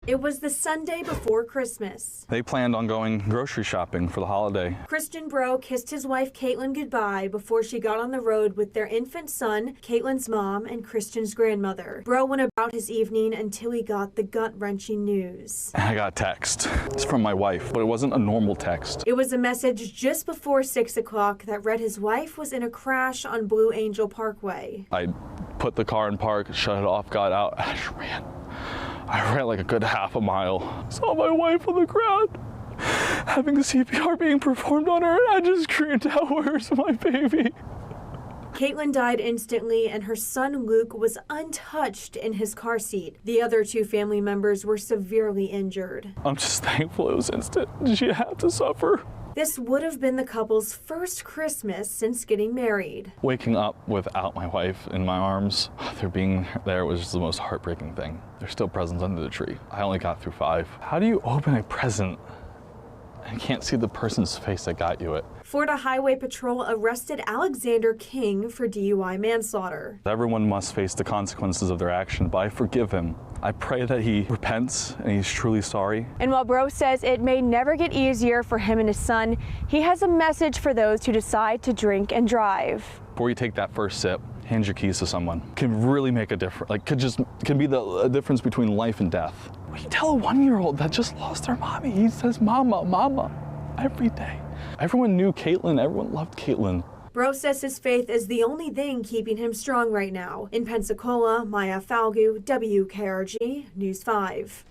It was the Sunday before Christmas. They planned on going grocery shopping for the holiday. Christian Breault kissed his wife Caitilin goodbye before she got on the road with their infant son, Caitlin's mom, and Christian's grandmother. Breault went about his evening until he got the gut-wrenching news. I got a text. It's from my wife, but it wasn't a normal text. It was a message just before 6 o'clock that read his wife was in a crash on Blue Angel Parkway. I put the car in park, shut it off, got out, I just ran. I ran like a good half a mile. Saw my wife on the ground, having the CPR being performed on her, and I just screamed out, "Where's my baby?" Caitilin died instantly, and her son Luke was untouched in his car seat. The other two family members were severely injured. I'm just thankful it was instant. She had to suffer. This would have been the couple's first Christmas since getting married. Waking up without my wife in my arms, their being there was just the most heartbreaking thing. There's still presents under the tree. I only got through 5. How do you open a present and can't see the person's face that got you it? Florida Highway Patrol arrested Alexander King for DUI manslaughter. Everyone must face the consequences of their action, but I forgive him. I pray that he repents and he's truly sorry. And while Breault says it may never get easier for him and his son, he has a message for those who decide to drink and drive. Before you take that first sip, hand your keys to someone. Can really make a difference. Like, can be the difference between life and death. When you tell a 1-year-old that just lost their mommy, he says, "Mama, mama," every day. Everyone knew Caitilin. Everyone loved Caitilin. Breault says his faith is the only thing keeping him strong right now. In Pensacola, Maya Falgu, WKRG News 5.